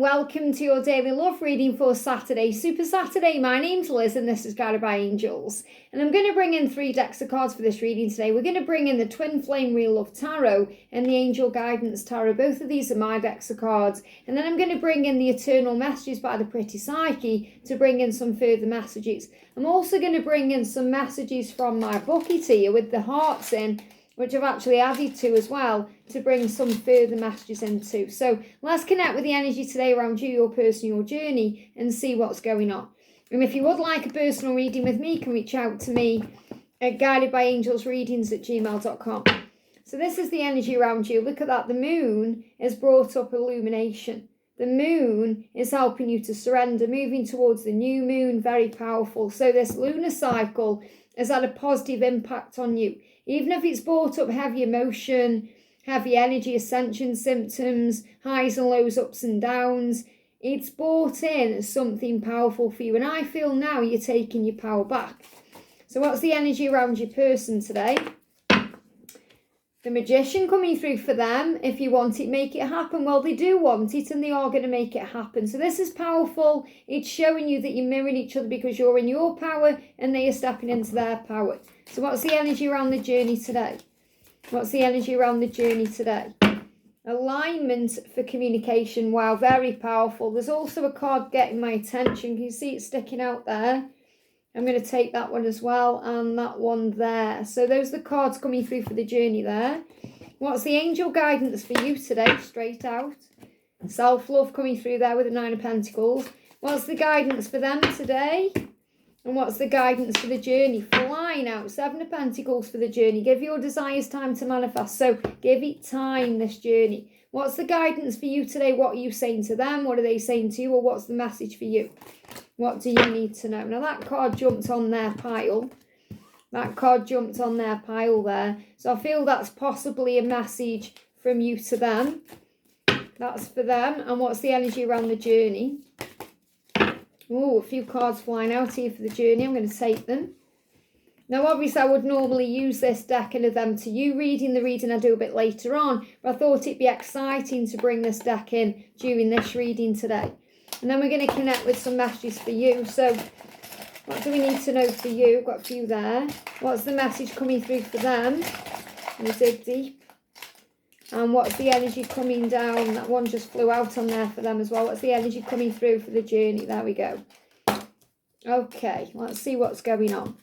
and welcome to your daily love reading for Saturday, Super Saturday. My name's Liz and this is Guided by Angels. And I'm going to bring in 3 decks of cards for this reading today. We're going to bring in the Twin Flame Real Love Tarot and the Angel Guidance Tarot. Both of these are my decks of cards. And then I'm going to bring in the Eternal Messages by the Pretty Psyche to bring in some further messages. I'm also going to bring in some messages from my bucket here with the hearts in, which I've actually added to as well, to bring some further messages into. So let's connect with the energy today around you, your person, your journey, and see what's going on. And if you would like a personal reading with me, you can reach out to me at guidedbyangelsreadings@gmail.com. So this is the energy around you. Look at that. The moon has brought up illumination. The moon is helping you to surrender, moving towards the new moon, very powerful. So this lunar cycle has had a positive impact on you. Even if it's brought up heavy emotion, heavy energy, ascension symptoms, highs and lows, ups and downs, it's brought in something powerful for you. And I feel now you're taking your power back. So what's the energy around your person today? The Magician coming through for them. If you want it, make it happen. Well, they do want it and they are going to make it happen. So this is powerful. It's showing you that you're mirroring each other because you're in your power and they are stepping into their power. So what's the energy around the journey today? What's the energy around the journey today? Alignment for communication. Wow, very powerful. There's also a card getting my attention. Can you see it sticking out there? I'm going to take that one as well and that one there. So those are the cards coming through for the journey there. What's the angel guidance for you today? Straight out. Self-love coming through there with the 9 of Pentacles. What's the guidance for them today? And what's the guidance for the journey? Flying out. 7 of Pentacles for the journey. Give your desires time to manifest. So give it time, this journey. What's the guidance for you today? What are you saying to them? What are they saying to you? Or what's the message for you? What do you need to know? Now that card jumped on their pile. That card jumped on their pile there. So I feel that's possibly a message from you to them. That's for them. And what's the energy around the journey? Oh, a few cards flying out here for the journey. I'm going to take them. Now, obviously, I would normally use this deck and of them to you reading. The reading I do a bit later on. But I thought it'd be exciting to bring this deck in during this reading today. And then we're going to connect with some messages for you. So what do we need to know for you? I've got a few there. What's the message coming through for them? I'm going to dig deep. And what's the energy coming down? That one just flew out on there for them as well. What's the energy coming through for the journey? There we go. Okay, let's see what's going on.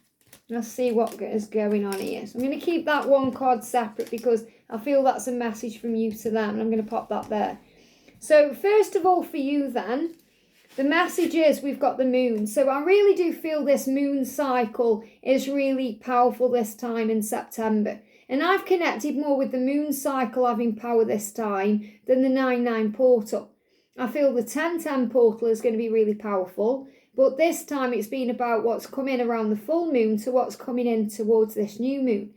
Let's see what is going on here. So I'm going to keep that one card separate because I feel that's a message from you to them. And I'm going to pop that there. So first of all for you then, the message is we've got the moon. So I really do feel this moon cycle is really powerful this time in September. And I've connected more with the moon cycle having power this time than the 9-9 portal. I feel the 10-10 portal is going to be really powerful. But this time it's been about what's coming around the full moon to what's coming in towards this new moon.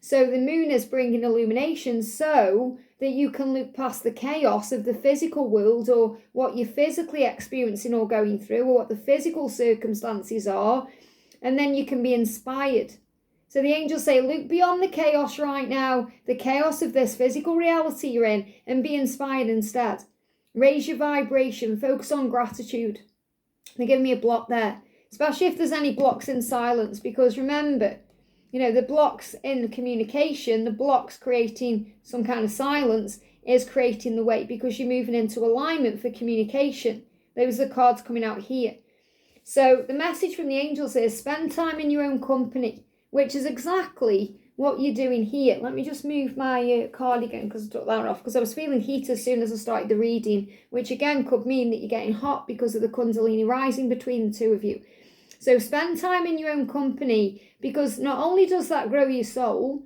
So the moon is bringing illumination so that you can look past the chaos of the physical world or what you're physically experiencing or going through or what the physical circumstances are. And then you can be inspired. So the angels say, look beyond the chaos right now, the chaos of this physical reality you're in, and be inspired instead. Raise your vibration, focus on gratitude. They're giving me a block there, especially if there's any blocks in silence, because remember, you know, the blocks in the communication, the blocks creating some kind of silence is creating the way because you're moving into alignment for communication. Those are the cards coming out here. So the message from the angels is spend time in your own company, which is exactly what you're doing here. Let me just move my cardigan because I took that off because I was feeling heat as soon as I started the reading, which again could mean that you're getting hot because of the Kundalini rising between the two of you. So spend time in your own company because not only does that grow your soul,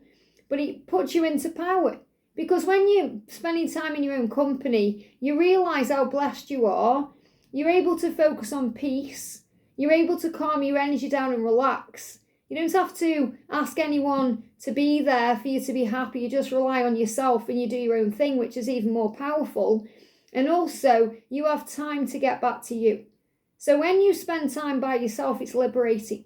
but it puts you into power. Because when you're spending time in your own company, you realise how blessed you are. You're able to focus on peace. You're able to calm your energy down and relax. You don't have to ask anyone to be there for you to be happy. You just rely on yourself and you do your own thing, which is even more powerful. And also, you have time to get back to you. So when you spend time by yourself, it's liberating.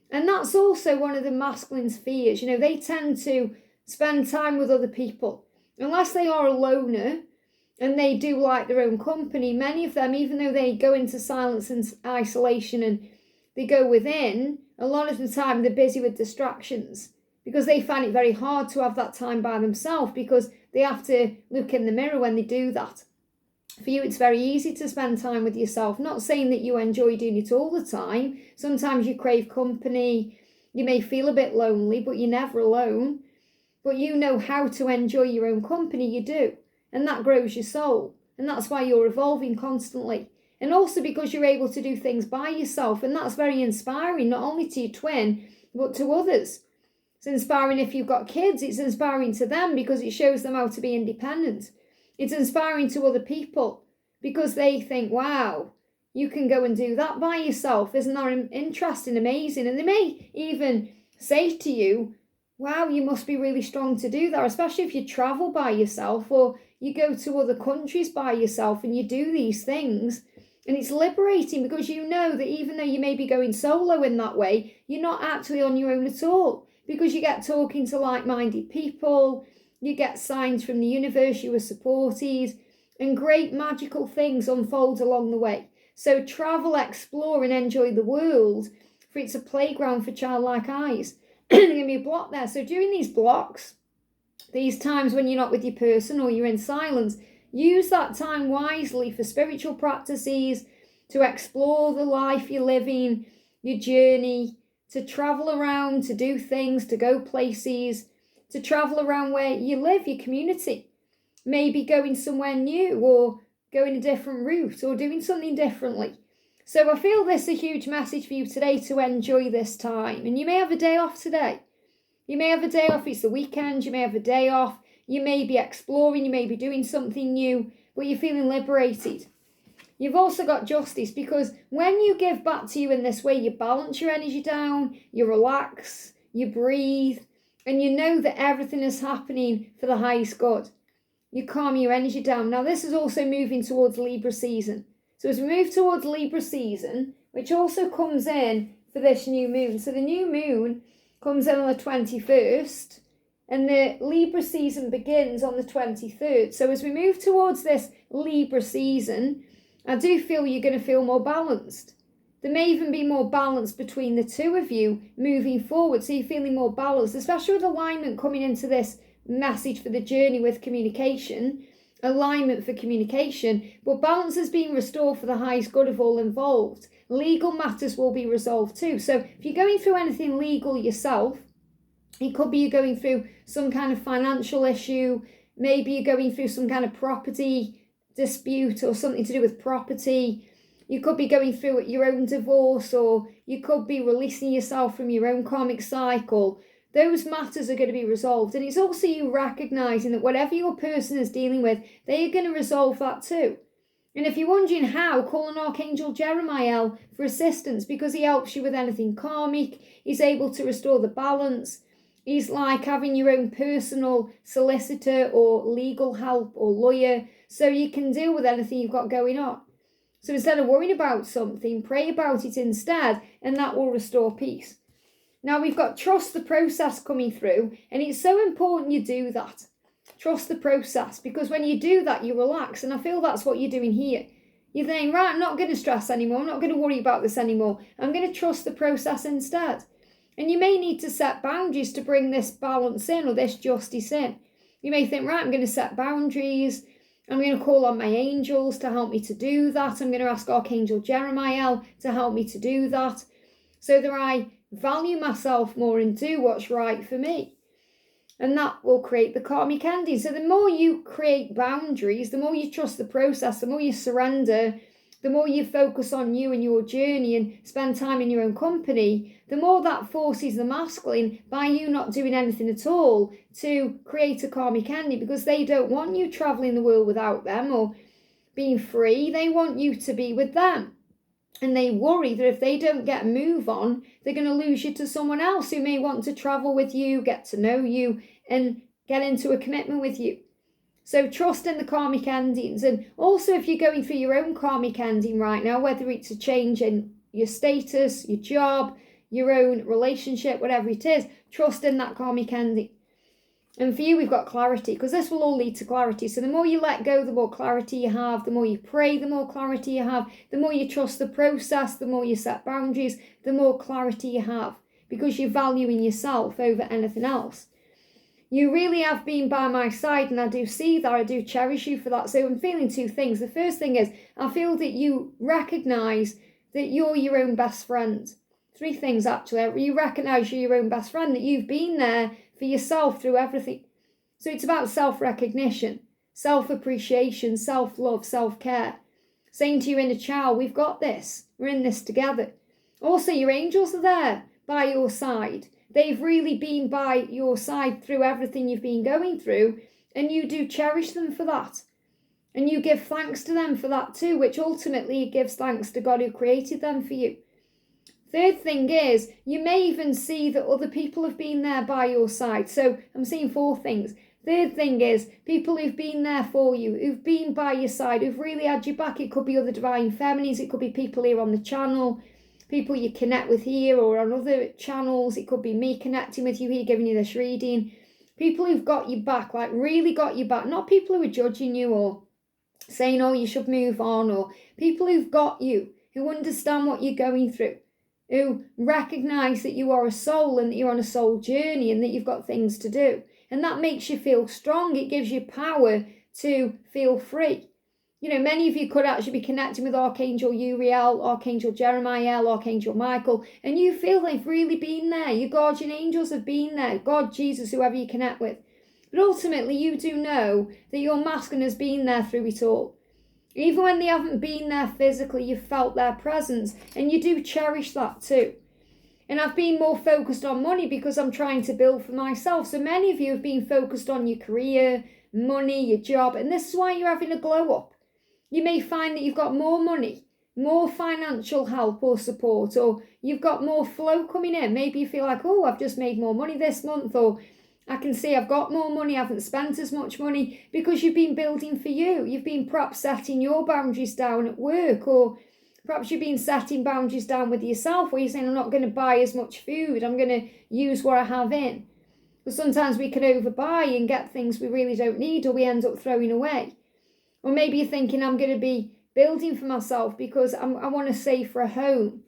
And that's also one of the masculine's fears. You know, they tend to spend time with other people. Unless they are a loner, and they do like their own company, many of them, even though they go into silence and isolation and they go within, a lot of the time they're busy with distractions because they find it very hard to have that time by themselves because they have to look in the mirror when they do that. For you, it's very easy to spend time with yourself. Not saying that you enjoy doing it all the time. Sometimes you crave company. You may feel a bit lonely, but you're never alone. But you know how to enjoy your own company, you do. And that grows your soul. And that's why you're evolving constantly. And also because you're able to do things by yourself. And that's very inspiring, not only to your twin, but to others. It's inspiring if you've got kids. It's inspiring to them because it shows them how to be independent. It's inspiring to other people because they think, wow, you can go and do that by yourself. Isn't that interesting, amazing? And they may even say to you, wow, you must be really strong to do that, especially if you travel by yourself or you go to other countries by yourself and you do these things. And it's liberating because you know that even though you may be going solo in that way, you're not actually on your own at all because you get talking to like-minded people. You get signs from the universe, you were supported, and great magical things unfold along the way. So travel, explore, and enjoy the world, for it's a playground for childlike eyes. There's going to be a block there. So during these blocks, these times when you're not with your person or you're in silence, use that time wisely for spiritual practices, to explore the life you're living, your journey, to travel around, to do things, to go places, to travel around where you live, your community. Maybe going somewhere new or going a different route or doing something differently. So I feel this is a huge message for you today to enjoy this time. And you may have a day off today. You may have a day off, it's the weekend, you may have a day off. You may be exploring, you may be doing something new, but you're feeling liberated. You've also got justice because when you give back to you in this way, you balance your energy down, you relax, you breathe, and you know that everything is happening for the highest good. You calm your energy down. Now, this is also moving towards Libra season. So as we move towards Libra season, which also comes in for this new moon. So the new moon comes in on the 21st, and the Libra season begins on the 23rd. So as we move towards this Libra season, I do feel you're going to feel more balanced. There may even be more balance between the two of you moving forward. So you're feeling more balanced, especially with alignment coming into this message for the journey with communication, alignment for communication. But balance is being restored for the highest good of all involved. Legal matters will be resolved too. So if you're going through anything legal yourself, it could be you're going through some kind of financial issue. Maybe you're going through some kind of property dispute or something to do with property. You could be going through your own divorce, or you could be releasing yourself from your own karmic cycle. Those matters are going to be resolved. And it's also you recognizing that whatever your person is dealing with, they are going to resolve that too. And if you're wondering how, call on Archangel Jeremiah for assistance because he helps you with anything karmic. He's able to restore the balance. He's like having your own personal solicitor or legal help or lawyer so you can deal with anything you've got going on. So instead of worrying about something, pray about it instead, and that will restore peace. Now we've got trust the process coming through, and it's so important you do that. Trust the process, because when you do that, you relax, and I feel that's what you're doing here. You're saying, right, I'm not going to stress anymore, I'm not going to worry about this anymore, I'm going to trust the process instead. And you may need to set boundaries to bring this balance in or this justice in. You may think, right, I'm going to set boundaries, I'm going to call on my angels to help me to do that. I'm going to ask Archangel Jeremiah to help me to do that so that I value myself more and do what's right for me. And that will create the karmic ending. So the more you create boundaries, the more you trust the process, the more you surrender, the more you focus on you and your journey and spend time in your own company, the more that forces the masculine, by you not doing anything at all, to create a karmic ending, because they don't want you traveling the world without them or being free. They want you to be with them. And they worry that if they don't get a move on, they're going to lose you to someone else who may want to travel with you, get to know you, and get into a commitment with you. So trust in the karmic endings. And also if you're going through your own karmic ending right now, whether it's a change in your status, your job, your own relationship, whatever it is, trust in that karmic ending. And for you, we've got clarity, because this will all lead to clarity. So the more you let go, the more clarity you have. The more you pray, the more clarity you have. The more you trust the process, the more you set boundaries, the more clarity you have, because you're valuing yourself over anything else. You really have been by my side, and I do see that. I do cherish you for that. So I'm feeling two things. The first thing is, I feel that you recognise that you're your own best friend. Three things, actually. You recognise you're your own best friend, that you've been there for yourself through everything. So it's about self-recognition, self-appreciation, self-love, self-care. Saying to your inner child, we've got this. We're in this together. Also, your angels are there by your side. They've really been by your side through everything you've been going through, and you do cherish them for that. And you give thanks to them for that too, which ultimately gives thanks to God who created them for you. Third thing is, you may even see that other people have been there by your side. So I'm seeing four things. Third thing is, people who've been there for you, who've been by your side, who've really had your back. It could be other divine feminines, it could be people here on the channel, people you connect with here or on other channels. It could be me connecting with you here, giving you this reading. People who've got your back, like really got your back. Not people who are judging you or saying, oh, you should move on. Or people who've got you, who understand what you're going through, who recognise that you are a soul and that you're on a soul journey and that you've got things to do. And that makes you feel strong. It gives you power to feel free. You know, many of you could actually be connecting with Archangel Uriel, Archangel Jeremiah, Archangel Michael, and you feel they've really been there. Your guardian angels have been there. God, Jesus, whoever you connect with. But ultimately, you do know that your masculine has been there through it all. Even when they haven't been there physically, you've felt their presence, and you do cherish that too. And I've been more focused on money because I'm trying to build for myself. So many of you have been focused on your career, money, your job, and this is why you're having a glow up. You may find that you've got more money, more financial help or support, or you've got more flow coming in. Maybe you feel like, oh, I've just made more money this month, or I can see I've got more money, I haven't spent as much money, because you've been building for you. You've been perhaps setting your boundaries down at work, or perhaps you've been setting boundaries down with yourself where you're saying, I'm not going to buy as much food, I'm going to use what I have in. But sometimes we can overbuy and get things we really don't need, or we end up throwing away. Or maybe you're thinking, I'm going to be building for myself because I want to save for a home,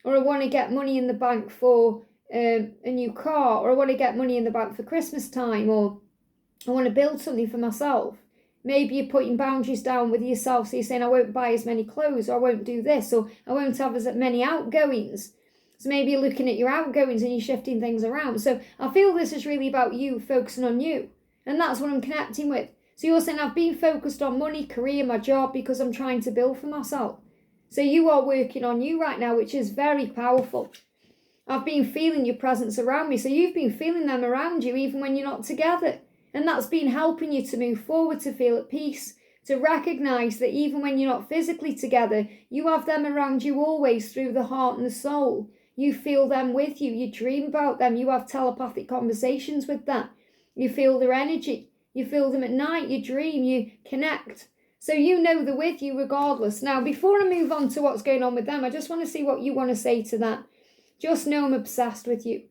or I want to get money in the bank for a new car, or I want to get money in the bank for Christmas time, or I want to build something for myself. Maybe you're putting boundaries down with yourself, so you're saying, I won't buy as many clothes, or I won't do this, or I won't have as many outgoings. So maybe you're looking at your outgoings and you're shifting things around. So I feel this is really about you focusing on you, and that's what I'm connecting with. So you're saying, I've been focused on money, career, my job, because I'm trying to build for myself. So you are working on you right now, which is very powerful. I've been feeling your presence around me. So you've been feeling them around you even when you're not together. And that's been helping you to move forward, to feel at peace, to recognise that even when you're not physically together, you have them around you always through the heart and the soul. You feel them with you. You dream about them. You have telepathic conversations with them. You feel their energy. You feel them at night, you dream, you connect. So you know they're with you regardless. Now, before I move on to what's going on with them, I just want to see what you want to say to that. Just know I'm obsessed with you.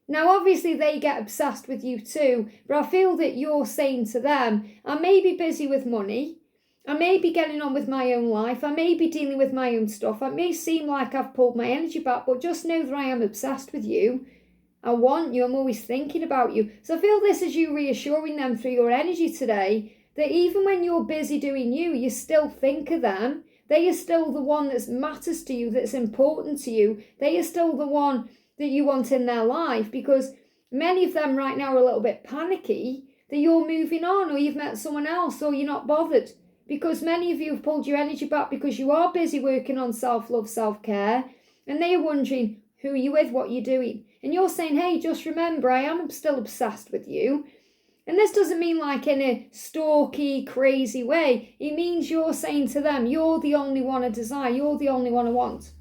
Now, obviously, they get obsessed with you too, but I feel that you're saying to them, I may be busy with money. I may be getting on with my own life. I may be dealing with my own stuff. It may seem like I've pulled my energy back, but just know that I am obsessed with you. I want you, I'm always thinking about you. So I feel this is you reassuring them through your energy today that even when you're busy doing you still think of them. They are still the one that matters to you, that's important to you. They are still the one that you want in their life, because many of them right now are a little bit panicky that you're moving on, or you've met someone else, or you're not bothered. Because many of you have pulled your energy back because you are busy working on self-love, self-care, and they are wondering who you're with, what you're doing. And you're saying, hey, just remember, I am still obsessed with you. And this doesn't mean like in a stalky, crazy way. It means you're saying to them, you're the only one I desire. You're the only one I want.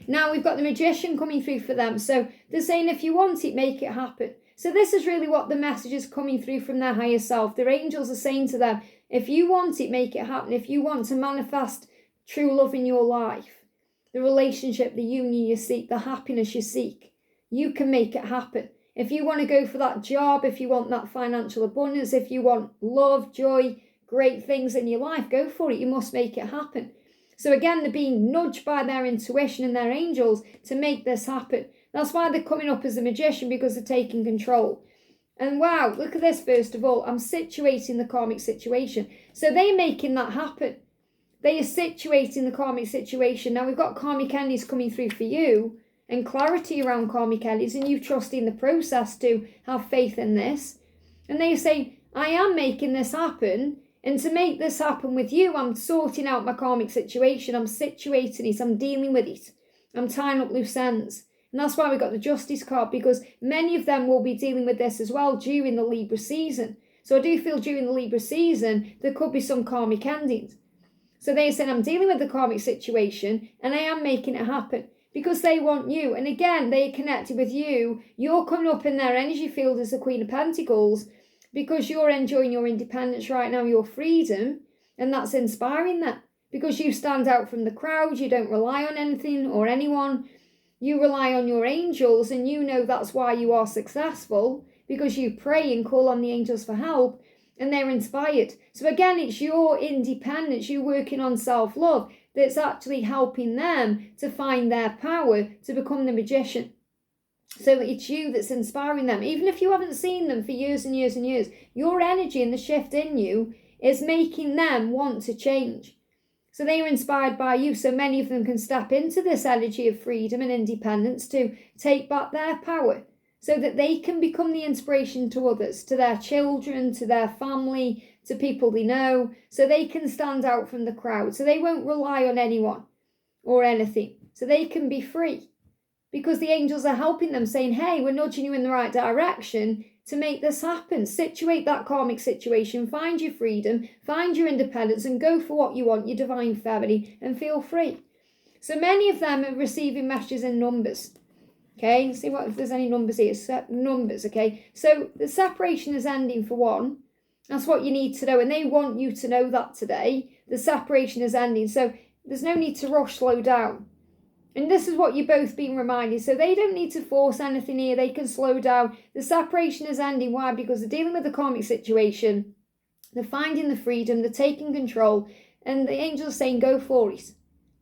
Now we've got the Magician coming through for them. So they're saying, if you want it, make it happen. So this is really what the message is coming through from their higher self. Their angels are saying to them, if you want it, make it happen. If you want to manifest true love in your life, the relationship, the union you seek, the happiness you seek, you can make it happen. If you want to go for that job, if you want that financial abundance, if you want love, joy, great things in your life, go for it. You must make it happen. So again, they're being nudged by their intuition and their angels to make this happen. That's why they're coming up as a magician, because they're taking control. And wow, look at this. First of all, I'm situating the karmic situation. So they're making that happen. They are situating the karmic situation. Now we've got karmic endings coming through for you and clarity around karmic endings, and you trusting the process to have faith in this. And they say, I am making this happen. And to make this happen with you, I'm sorting out my karmic situation. I'm situating it. I'm dealing with it. I'm tying up loose ends. And that's why we got the Justice card, because many of them will be dealing with this as well during the Libra season. So I do feel during the Libra season, there could be some karmic endings. So they said, I'm dealing with the karmic situation and I am making it happen because they want you. And again, they are connected with you. You're coming up in their energy field as the Queen of Pentacles, because you're enjoying your independence right now, your freedom, and that's inspiring them because you stand out from the crowd. You don't rely on anything or anyone. You rely on your angels, and you know that's why you are successful, because you pray and call on the angels for help, and they're inspired. So again, it's your independence, you working on self-love, that's actually helping them to find their power to become the magician. So it's you that's inspiring them. Even if you haven't seen them for years and years and years, your energy and the shift in you is making them want to change. So they are inspired by you. So many of them can step into this energy of freedom and independence to take back their power so that they can become the inspiration to others, to their children, to their family, to people they know, so they can stand out from the crowd. So they won't rely on anyone or anything. So they can be free. Because the angels are helping them, saying, hey, we're nudging you in the right direction to make this happen. Situate that karmic situation, find your freedom, find your independence, and go for what you want, your divine feminine, and feel free. So many of them are receiving messages in numbers. Okay, see what if there's any numbers here. Numbers, okay. So the separation is ending for one. That's what you need to know, and they want you to know that today. The separation is ending, so there's no need to rush, slow down. And this is what you're both being reminded. So they don't need to force anything here. They can slow down. The separation is ending. Why? Because they're dealing with the karmic situation. They're finding the freedom. They're taking control. And the angels are saying, go for it.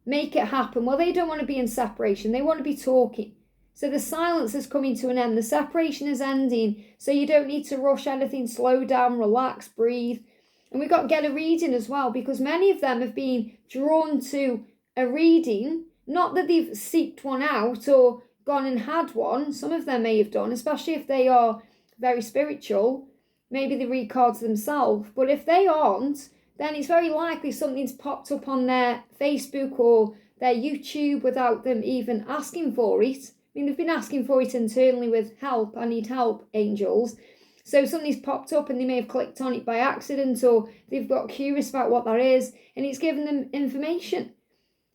Make it happen. Well, they don't want to be in separation. They want to be talking. So the silence is coming to an end. The separation is ending. So you don't need to rush anything. Slow down, relax, breathe. And we've got to get a reading as well, because many of them have been drawn to a reading. Not that they've seeked one out or gone and had one. Some of them may have done, especially if they are very spiritual. Maybe they read cards themselves. But if they aren't, then it's very likely something's popped up on their Facebook or their YouTube without them even asking for it. I mean, they've been asking for it internally with help. I need help, angels. So something's popped up and they may have clicked on it by accident, or they've got curious about what that is and it's given them information.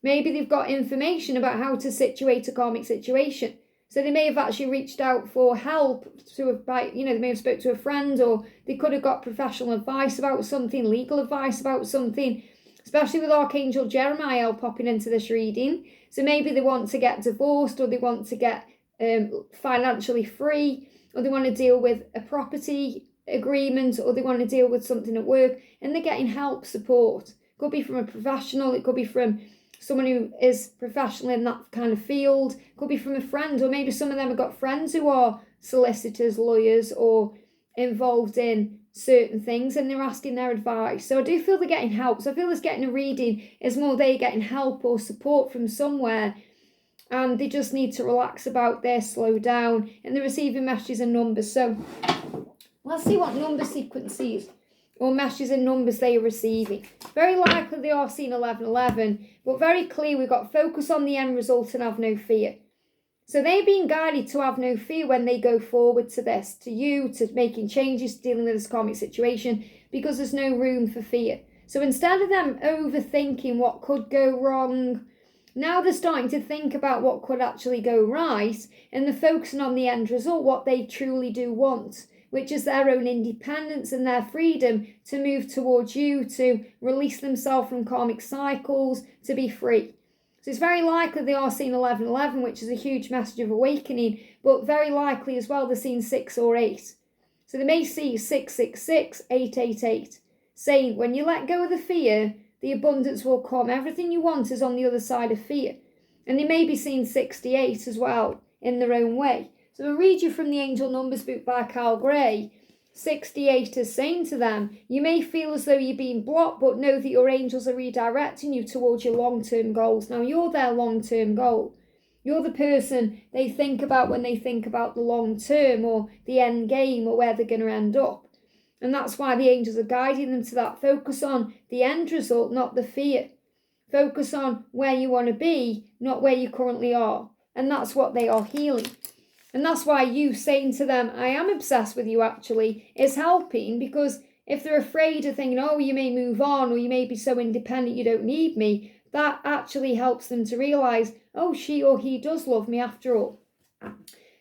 Maybe they've got information about how to situate a karmic situation. So they may have actually reached out for help they may have spoke to a friend, or they could have got professional advice about something, legal advice about something, especially with Archangel Jeremiah popping into this reading. So maybe they want to get divorced, or they want to get financially free, or they want to deal with a property agreement, or they want to deal with something at work, and they're getting help, support. Could be from a professional, it could be from someone who is professional in that kind of field, could be from a friend, or maybe some of them have got friends who are solicitors, lawyers, or involved in certain things, and they're asking their advice. So I do feel they're getting help. So I feel this getting a reading is more they're getting help or support from somewhere, and they just need to relax about this, slow down, and they're receiving messages and numbers. So let's see what number sequences or messages and numbers they are receiving. Very likely they are seeing 1111, but very clear we've got focus on the end result and have no fear. So they're being guided to have no fear when they go forward to this, to you, to making changes, to dealing with this karmic situation, because there's no room for fear. So instead of them overthinking what could go wrong, now they're starting to think about what could actually go right, and they're focusing on the end result, what they truly do want, which is their own independence and their freedom to move towards you, to release themselves from karmic cycles, to be free. So it's very likely they are seeing 1111, which is a huge message of awakening, but very likely as well they're seeing 6 or 8. So they may see 666, 888, saying when you let go of the fear, the abundance will come. Everything you want is on the other side of fear. And they may be seeing 68 as well in their own way. So I'll read you from the Angel Numbers book by Carl Gray. 68 is saying to them, you may feel as though you're being blocked, but know that your angels are redirecting you towards your long-term goals. Now, you're their long-term goal. You're the person they think about when they think about the long term or the end game or where they're going to end up. And that's why the angels are guiding them to that. Focus on the end result, not the fear. Focus on where you want to be, not where you currently are. And that's what they are healing. And that's why you saying to them, I am obsessed with you actually, is helping, because if they're afraid of thinking, oh, you may move on or you may be so independent you don't need me, that actually helps them to realise, oh, she or he does love me after all.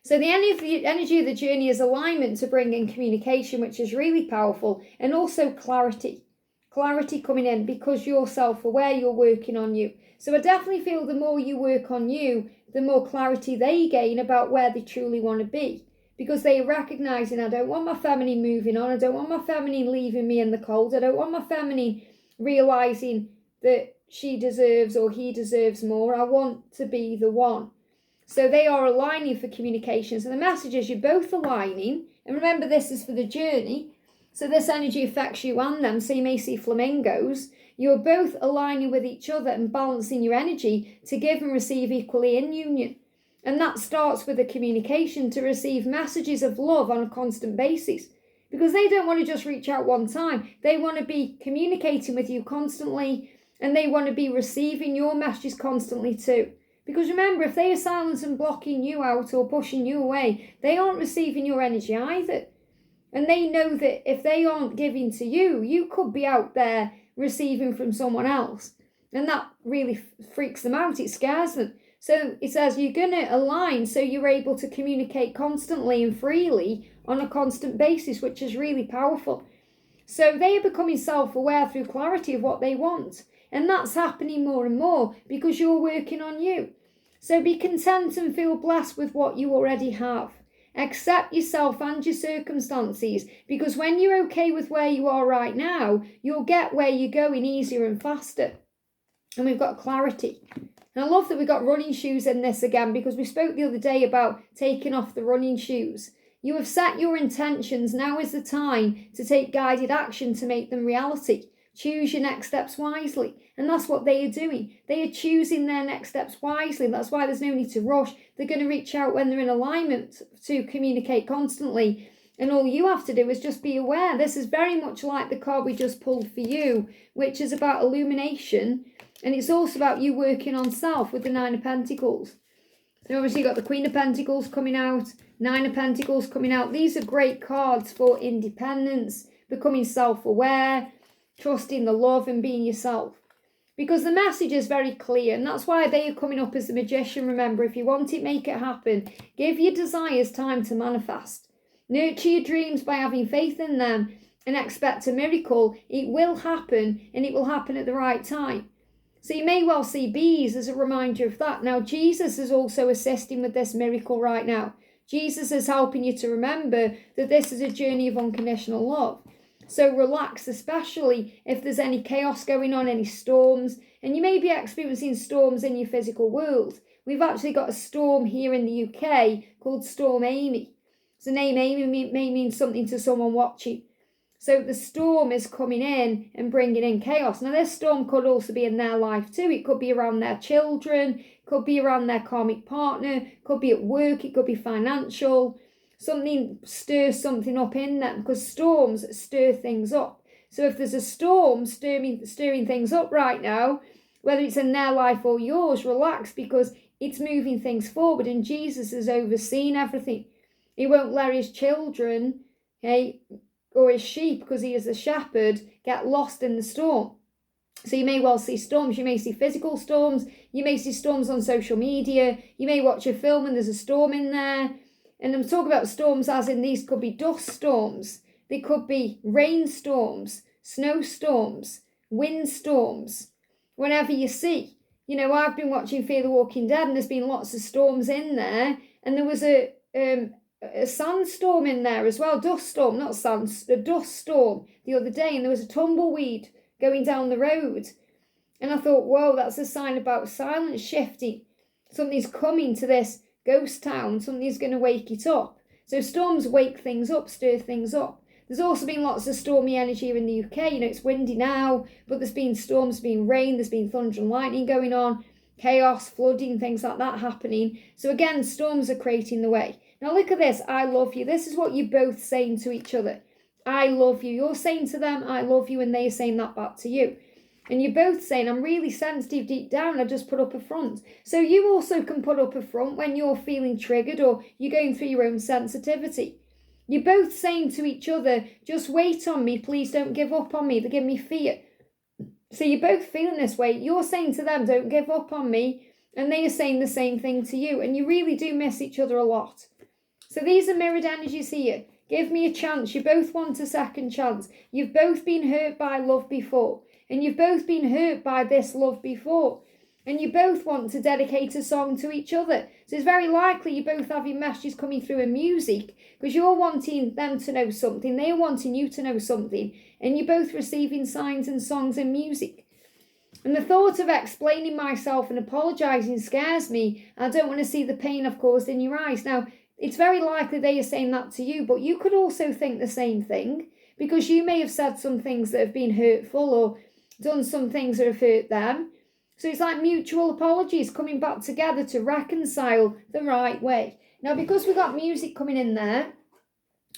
So the energy of the journey is alignment to bring in communication, which is really powerful, and also clarity. Clarity coming in because you're self-aware, you're working on you. So I definitely feel the more you work on you, the more clarity they gain about where they truly want to be. Because they are recognising, I don't want my feminine moving on, I don't want my feminine leaving me in the cold, I don't want my feminine realising that she deserves or he deserves more, I want to be the one. So they are aligning for communication. So the message is you're both aligning, and remember this is for the journey, so this energy affects you and them, so you may see flamingos. You're both aligning with each other and balancing your energy to give and receive equally in union. And that starts with the communication to receive messages of love on a constant basis. Because they don't want to just reach out one time. They want to be communicating with you constantly, and they want to be receiving your messages constantly too. Because remember, if they are silent and blocking you out or pushing you away, they aren't receiving your energy either. And they know that if they aren't giving to you, you could be out there receiving from someone else. And that really freaks them out. It scares them. So it says you're going to align so you're able to communicate constantly and freely on a constant basis, which is really powerful. So they are becoming self-aware through clarity of what they want. And that's happening more and more because you're working on you. So be content and feel blessed with what you already have. Accept yourself and your circumstances, because when you're okay with where you are right now, you'll get where you're going easier and faster. And we've got clarity. And I love that we've got running shoes in this again, because we spoke the other day about taking off the running shoes. You have set your intentions. Now is the time to take guided action to make them reality. Choose your next steps wisely. And that's what they are doing. They are choosing their next steps wisely. That's why there's no need to rush. They're going to reach out when they're in alignment to communicate constantly. And all you have to do is just be aware. This is very much like the card we just pulled for you, which is about illumination. And it's also about you working on self with the Nine of Pentacles. So obviously you've got the Queen of Pentacles coming out, Nine of Pentacles coming out. These are great cards for independence, becoming self-aware, trusting the love and being yourself. Because the message is very clear, and that's why they are coming up as the Magician. Remember, if you want it, make it happen. Give your desires time to manifest. Nurture your dreams by having faith in them and expect a miracle. It will happen, and it will happen at the right time. So you may well see bees as a reminder of that. Now, Jesus is also assisting with this miracle right now. Jesus is helping you to remember that this is a journey of unconditional love. So relax, especially if there's any chaos going on, any storms. And you may be experiencing storms in your physical world. We've actually got a storm here in the UK called Storm Amy. So the name Amy may mean something to someone watching. So the storm is coming in and bringing in chaos. Now this storm could also be in their life too. It could be around their children, could be around their karmic partner, could be at work, it could be financial. Something stirs something up in them, because storms stir things up. So if there's a storm stirring things up right now, whether it's in their life or yours, relax, because it's moving things forward, and Jesus is overseeing everything. He won't let his children, or his sheep, because he is a shepherd, get lost in the storm. So you may well see storms. You may see physical storms. You may see storms on social media. You may watch a film and there's a storm in there. And I'm talking about storms as in these could be dust storms. They could be rainstorms, snowstorms, windstorms. Whenever you see, you know, I've been watching Fear the Walking Dead, and there's been lots of storms in there, and there was a sandstorm in there as well, dust storm, not sand, a dust storm the other day, and there was a tumbleweed going down the road. And I thought, whoa, that's a sign about silence shifting. Something's coming to this ghost town. Something's going to wake it up. So storms wake things up, stir things up. There's also been lots of stormy energy here in the UK. You know, it's windy now, but there's been storms, there's been rain, there's been thunder and lightning going on, chaos, flooding, things like that happening. So again, storms are creating the way. Now look at this. I love you. This is what you're both saying to each other. I love you. You're saying to them, I love you, and they're saying that back to you. And you're both saying, I'm really sensitive deep down, I just put up a front. So you also can put up a front when you're feeling triggered or you're going through your own sensitivity. You're both saying to each other, just wait on me, please don't give up on me. They give me fear. So you're both feeling this way. You're saying to them, don't give up on me. And they are saying the same thing to you. And you really do miss each other a lot. So these are mirrored energies here. Give me a chance. You both want a second chance. You've both been hurt by love before. And you've both been hurt by this love before. And you both want to dedicate a song to each other. So it's very likely you both have your messages coming through in music, because you're wanting them to know something, they're wanting you to know something, and you're both receiving signs and songs and music. And the thought of explaining myself and apologising scares me. I don't want to see the pain I've caused in your eyes. Now, it's very likely they are saying that to you, but you could also think the same thing, because you may have said some things that have been hurtful or done some things that have hurt them. So it's like mutual apologies coming back together to reconcile the right way. Now, because we've got music coming in there,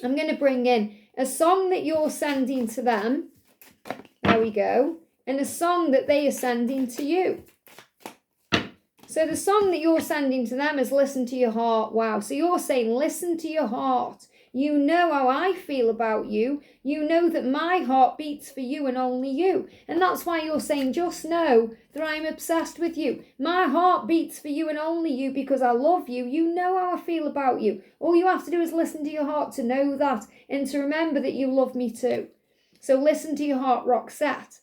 I'm going to bring in a song that you're sending to them. There we go. And a song that they are sending to you. So the song that you're sending to them is Listen to Your Heart. Wow. So you're saying, listen to your heart. You know how I feel about you. You know that my heart beats for you and only you. And that's why you're saying, just know that I'm obsessed with you. My heart beats for you and only you because I love you. You know how I feel about you. All you have to do is listen to your heart to know that and to remember that you love me too. So listen to your heart, Roxette.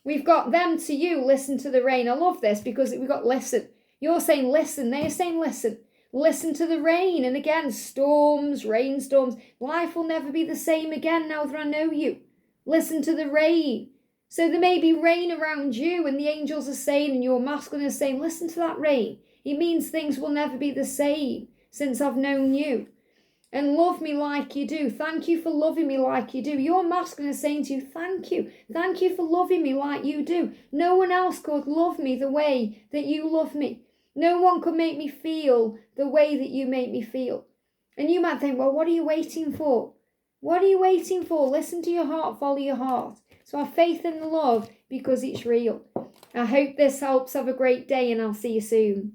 We've got them to you, listen to the rain. I love this because we've got listen. You're saying listen, they're saying listen. Listen to the rain. And again, storms, rainstorms. Life will never be the same again now that I know you. Listen to the rain. So there may be rain around you and the angels are saying, and your masculine is saying, listen to that rain. It means things will never be the same since I've known you. And love me like you do. Thank you for loving me like you do. Your masculine is saying to you, thank you. Thank you for loving me like you do. No one else could love me the way that you love me. No one could make me feel the way that you make me feel. And you might think, well, what are you waiting for? What are you waiting for? Listen to your heart, follow your heart. So have faith in the love because it's real. I hope this helps. Have a great day and I'll see you soon.